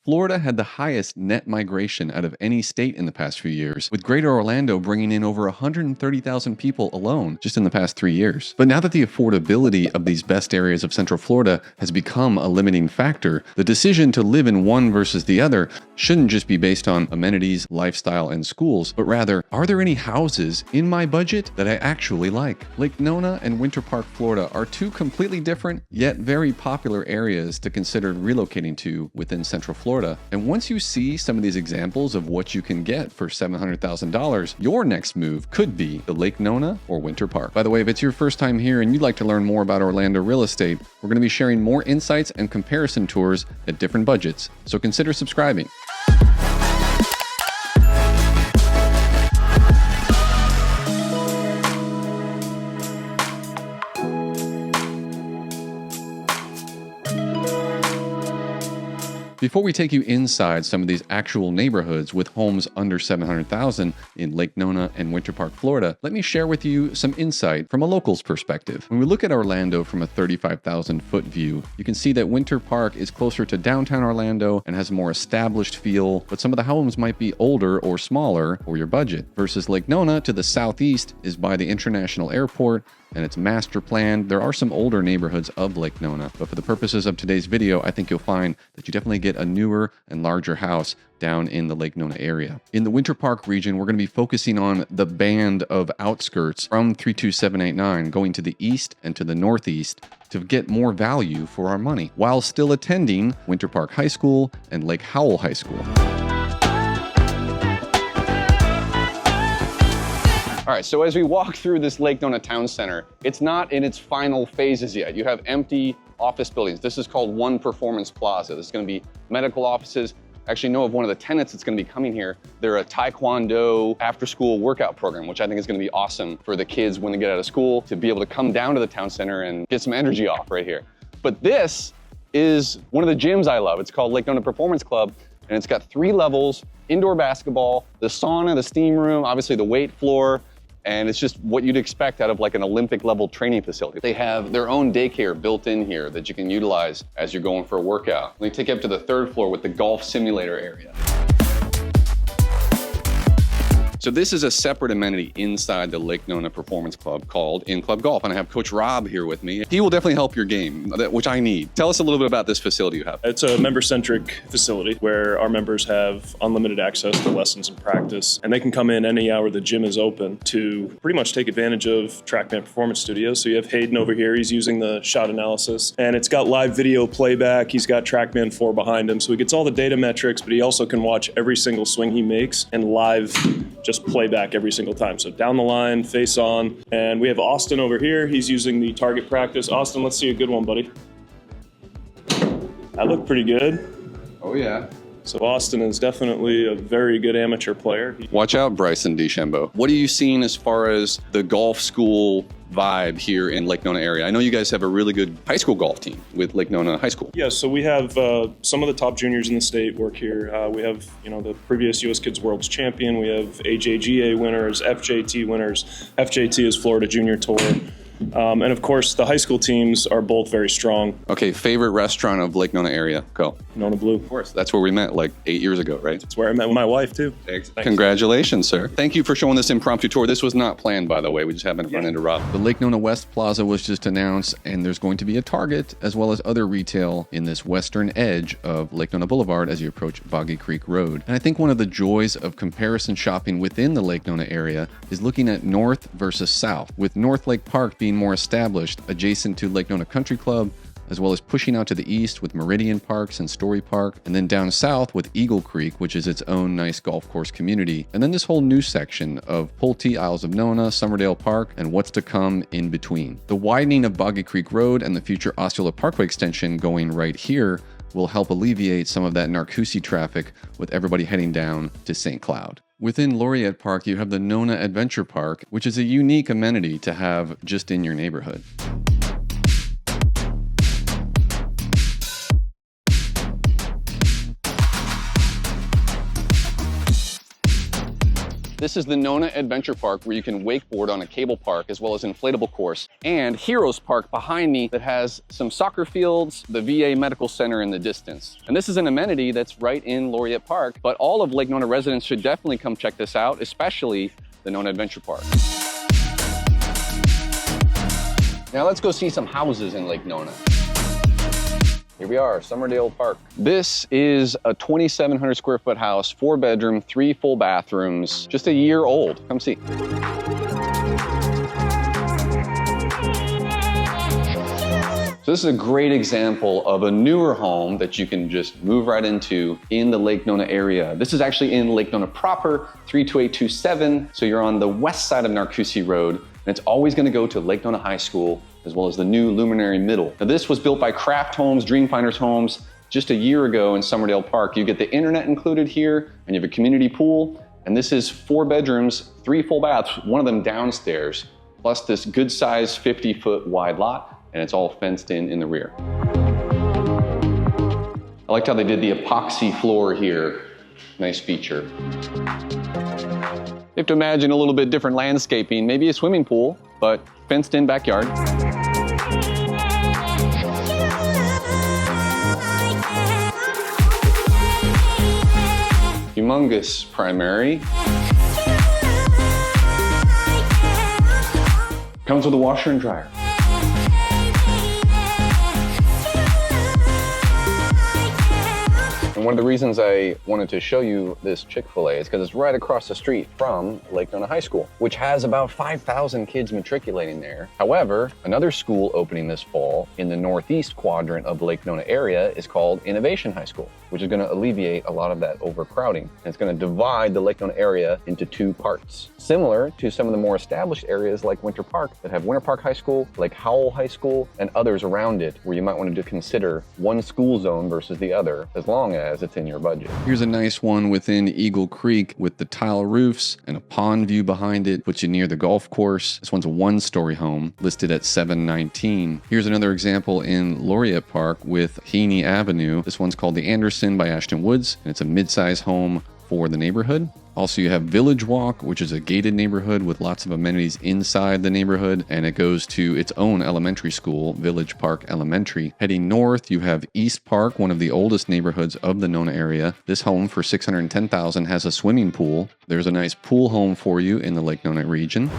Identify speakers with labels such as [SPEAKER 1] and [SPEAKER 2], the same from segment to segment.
[SPEAKER 1] Florida had the highest net migration out of any state in the past few years, with Greater Orlando bringing in over 130,000 people alone just in the past 3 years. But now that the affordability of these best areas of Central Florida has become a limiting factor, the decision to live in one versus the other shouldn't just be based on amenities, lifestyle, and schools, but rather, are there any houses in my budget that I actually like? Lake Nona and Winter Park, Florida are two completely different, yet very popular areas to consider relocating to within Central Florida. And once you see some of these examples of what you can get for $700,000, your next move could be the Lake Nona or Winter Park. By the way, if it's your first time here and you'd like to learn more about Orlando real estate, we're going to be sharing more insights and comparison tours at different budgets, so consider subscribing. Before we take you inside some of these actual neighborhoods with homes under $700,000 in Lake Nona and Winter Park, Florida, let me share with you some insight from a local's perspective. When we look at Orlando from a 35,000-foot view, you can see that Winter Park is closer to downtown Orlando and has a more established feel, but some of the homes might be older or smaller for your budget. Versus Lake Nona to the southeast is by the International Airport, and it's master planned. There are some older neighborhoods of Lake Nona, but for the purposes of today's video, I think you'll find that you definitely get a newer and larger house down in the Lake Nona area. In the Winter Park region, we're going to be focusing on the band of outskirts from 32789 going to the east and to the northeast to get more value for our money while still attending Winter Park High School and Lake Howell High School. All right, so as we walk through this Lake Nona Town Center, it's not in its final phases yet. You have empty office buildings. This is called One Performance Plaza. This is gonna be medical offices. I actually know of one of the tenants that's gonna be coming here. They're a Taekwondo after-school workout program, which I think is gonna be awesome for the kids when they get out of school to be able to come down to the town center and get some energy off right here. But this is one of the gyms I love. It's called Lake Nona Performance Club, and it's got 3 levels, indoor basketball, the sauna, the steam room, obviously the weight floor, and it's just what you'd expect out of like an Olympic level training facility. They have their own daycare built in here that you can utilize as you're going for a workout. Let me take you up to the 3rd floor with the golf simulator area. So this is a separate amenity inside the Lake Nona Performance Club called In Club Golf, and I have Coach Rob here with me. He will definitely help your game, which I need. Tell us a little bit about this facility you have.
[SPEAKER 2] It's a member-centric facility where our members have unlimited access to lessons and practice, and they can come in any hour the gym is open to pretty much take advantage of TrackMan Performance Studio. So you have Hayden over here, he's using the shot analysis, and it's got live video playback. He's got TrackMan 4 behind him, so he gets all the data metrics, but he also can watch every single swing he makes and live just playback every single time. So down the line, face on. And we have Austin over here. He's using the target practice. Austin, let's see a good one, buddy. That looked pretty good.
[SPEAKER 1] Oh yeah.
[SPEAKER 2] So Austin is definitely a very good amateur player.
[SPEAKER 1] Watch out, Bryson DeChambeau. What are you seeing as far as the golf school vibe here in Lake Nona area? I know you guys have a really good high school golf team with Lake Nona High School.
[SPEAKER 2] Yeah, so we have some of the top juniors in the state work here. We have, the previous U.S. Kids World's champion. We have AJGA winners, FJT winners. FJT is Florida Junior Tour. And of course, the high school teams are both very strong.
[SPEAKER 1] Okay, favorite restaurant of Lake Nona area? Go.
[SPEAKER 2] Nona Blue.
[SPEAKER 1] Of course, that's where we met like 8 years ago, right?
[SPEAKER 2] That's where I met my wife too.
[SPEAKER 1] Thanks. Congratulations, sir. Thank you for showing this impromptu tour. This was not planned, by the way. We just happened to run into Rob. The Lake Nona West Plaza was just announced, and there's going to be a Target as well as other retail in this western edge of Lake Nona Boulevard as you approach Boggy Creek Road. And I think one of the joys of comparison shopping within the Lake Nona area is looking at north versus south, with North Lake Park being more established adjacent to Lake Nona Country Club, as well as pushing out to the east with Meridian Parks and Story Park, and then down south with Eagle Creek, which is its own nice golf course community. And then this whole new section of Pulte, Isles of Nona, Summerdale Park, and what's to come in between. The widening of Boggy Creek Road and the future Osceola Parkway extension going right here will help alleviate some of that Narcoossee traffic with everybody heading down to St. Cloud. Within Laureate Park, you have the Nona Adventure Park, which is a unique amenity to have just in your neighborhood. This is the Nona Adventure Park, where you can wakeboard on a cable park as well as inflatable course, and Heroes Park behind me that has some soccer fields, the VA Medical Center in the distance. And this is an amenity that's right in Laureate Park, but all of Lake Nona residents should definitely come check this out, especially the Nona Adventure Park. Now let's go see some houses in Lake Nona. Here we are, Summerdale Park. This is a 2,700 square foot house, 4 bedroom, 3 full bathrooms, just a year old. Come see. So this is a great example of a newer home that you can just move right into in the Lake Nona area. This is actually in Lake Nona proper, 32827. So you're on the west side of Narcoossee Road, and it's always gonna go to Lake Nona High School, as well as the new Luminary Middle. Now this was built by Kraft Homes, Dreamfinders Homes, just a year ago in Summerdale Park. You get the internet included here, and you have a community pool, and this is 4 bedrooms, 3 full baths, one of them downstairs, plus this good size 50-foot wide lot, and it's all fenced in the rear. I liked how they did the epoxy floor here. Nice feature. You have to imagine a little bit different landscaping, maybe a swimming pool, but fenced in backyard. Humongous primary. Comes with a washer and dryer. And one of the reasons I wanted to show you this Chick-fil-A is because it's right across the street from Lake Nona High School, which has about 5,000 kids matriculating there. However, another school opening this fall in the northeast quadrant of the Lake Nona area is called Innovation High School, which is going to alleviate a lot of that overcrowding. And it's going to divide the Lake Nona area into 2 parts, similar to some of the more established areas like Winter Park that have Winter Park High School, Lake Howell High School, and others around it, where you might want to consider one school zone versus the other, as long as it's in your budget. Here's a nice one within Eagle Creek with the tile roofs and a pond view behind it, puts you near the golf course. This one's a 1-story home listed at $719. Here's another example in Laureate Park with Heaney Avenue. This one's called the Anderson by Ashton Woods, and it's a mid-size home for the neighborhood. Also, you have Village Walk, which is a gated neighborhood with lots of amenities inside the neighborhood, and it goes to its own elementary school, Village Park Elementary. Heading north, you have East Park, one of the oldest neighborhoods of the Nona area. This home for $610,000 has a swimming pool. There's a nice pool home for you in the Lake Nona region.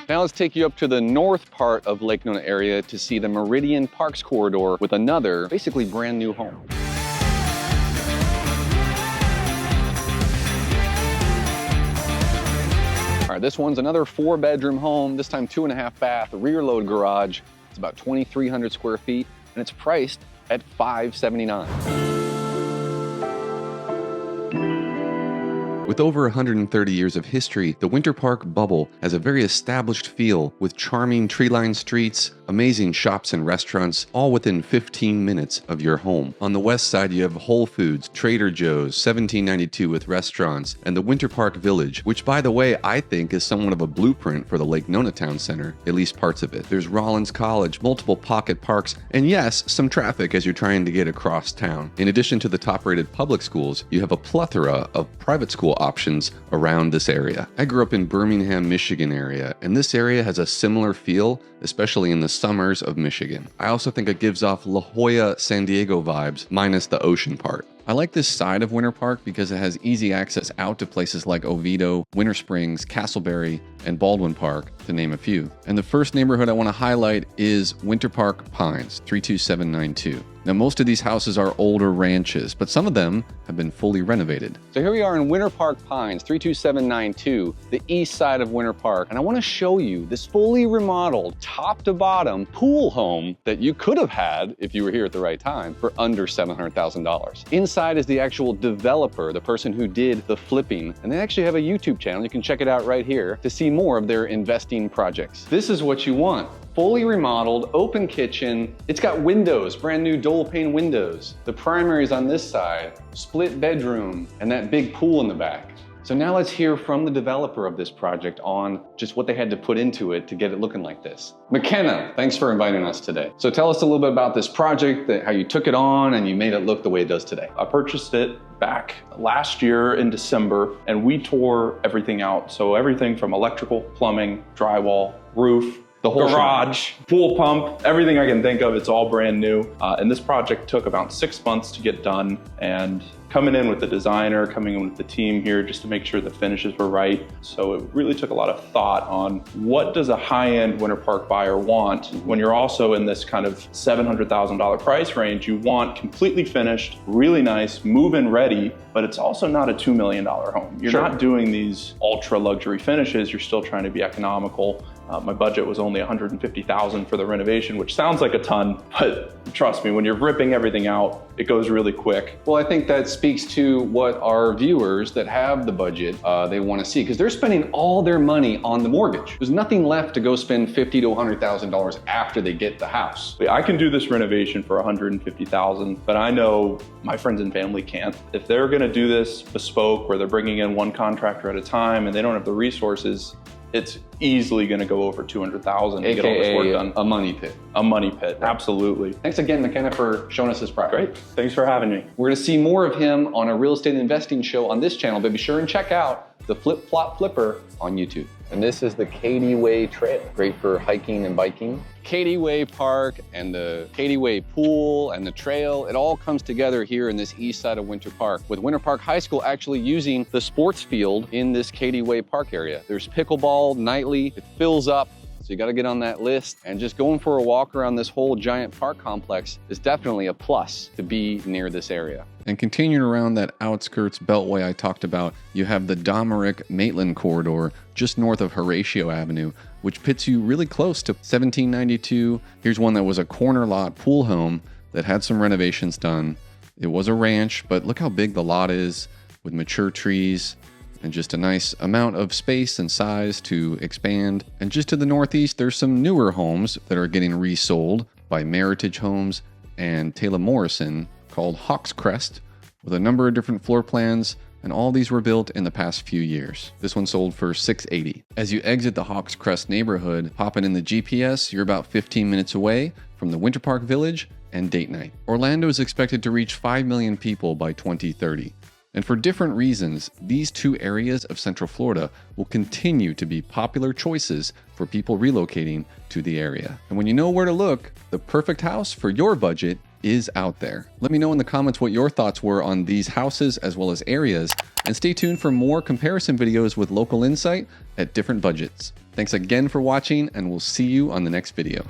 [SPEAKER 1] Now let's take you up to the north part of Lake Nona area to see the Meridian Parks corridor with another, basically brand new home. All right, this one's another 4-bedroom home, this time 2.5 bath, rear load garage. It's about 2,300 square feet, and it's priced at $579. With over 130 years of history, the Winter Park bubble has a very established feel with charming tree-lined streets, amazing shops and restaurants, all within 15 minutes of your home. On the west side, you have Whole Foods, Trader Joe's, 1792 with restaurants, and the Winter Park Village, which, by the way, I think is somewhat of a blueprint for the Lake Nona Town Center, at least parts of it. There's Rollins College, multiple pocket parks, and yes, some traffic as you're trying to get across town. In addition to the top-rated public schools, you have a plethora of private school options around this area. I grew up in Birmingham, Michigan area, and this area has a similar feel, especially in the summers of Michigan. I also think it gives off La Jolla, San Diego vibes, minus the ocean part. I like this side of Winter Park because it has easy access out to places like Oviedo, Winter Springs, Castleberry, and Baldwin Park, to name a few. And the first neighborhood I want to highlight is Winter Park Pines, 32792. Now, most of these houses are older ranches, but some of them have been fully renovated. So here we are in Winter Park Pines, 32792, the east side of Winter Park. And I want to show you this fully remodeled, top to bottom pool home that you could have had if you were here at the right time for under $700,000. Inside is the actual developer, the person who did the flipping. And they actually have a YouTube channel. You can check it out right here to see more of their investing projects. This is what you want. Fully remodeled, open kitchen. It's got windows, brand new dual pane windows. The primary is on this side, split bedroom, and that big pool in the back. So now let's hear from the developer of this project on just what they had to put into it to get it looking like this. McKenna, thanks for inviting us today. So tell us a little bit about this project, how you took it on and you made it look the way it does today.
[SPEAKER 3] I purchased it back last year in December, and we tore everything out. So everything from electrical, plumbing, drywall, roof, the whole garage, pool pump, everything I can think of, it's all brand new. And this project took about 6 months to get done, and coming in with the designer, coming in with the team here just to make sure the finishes were right. So it really took a lot of thought on what does a high-end Winter Park buyer want when you're also in this kind of $700,000 price range. You want completely finished, really nice, move-in ready, but it's also not a $2 million home. You're not doing these ultra luxury finishes. You're still trying to be economical. My budget was only $150,000 for the renovation, which sounds like a ton, but trust me, when you're ripping everything out, it goes really quick.
[SPEAKER 1] Well, I think that speaks to what our viewers that have the budget, they want to see, because they're spending all their money on the mortgage. There's nothing left to go spend $50,000 to $100,000 after they get the house.
[SPEAKER 3] I can do this renovation for $150,000, but I know my friends and family can't. If they're gonna do this bespoke, where they're bringing in one contractor at a time and they don't have the resources, it's easily going to go over $200,000 to get all this work done.
[SPEAKER 1] A money pit.
[SPEAKER 3] A money pit, absolutely.
[SPEAKER 1] Thanks again, McKenna, for showing us this project.
[SPEAKER 3] Great, thanks for having me.
[SPEAKER 1] We're going to see more of him on a real estate investing show on this channel, but be sure and check out the Flip Flop Flipper on YouTube. And this is the Katy Way Trail, great for hiking and biking. Katy Way Park and the Katy Way Pool and the trail, it all comes together here in this east side of Winter Park, with Winter Park High School actually using the sports field in this Katy Way Park area. There's pickleball nightly, it fills up, so you gotta get on that list. And just going for a walk around this whole giant park complex is definitely a plus to be near this area. And continuing around that outskirts beltway I talked about, you have the Domerick-Maitland corridor just north of Horatio Avenue, which pits you really close to 1792. Here's one that was a corner lot pool home that had some renovations done. It was a ranch, but look how big the lot is with mature trees and just a nice amount of space and size to expand. And just to the northeast, there's some newer homes that are getting resold by Meritage Homes and Taylor Morrison, called Hawks Crest, with a number of different floor plans, and all these were built in the past few years. This one sold for $680. As you exit the Hawks Crest neighborhood, popping in the GPS, you're about 15 minutes away from the Winter Park Village and date night. Orlando is expected to reach 5 million people by 2030. And for different reasons, these two areas of Central Florida will continue to be popular choices for people relocating to the area. And when you know where to look, the perfect house for your budget is out there. Let me know in the comments what your thoughts were on these houses as well as areas, and stay tuned for more comparison videos with local insight at different budgets. Thanks again for watching, and we'll see you on the next video.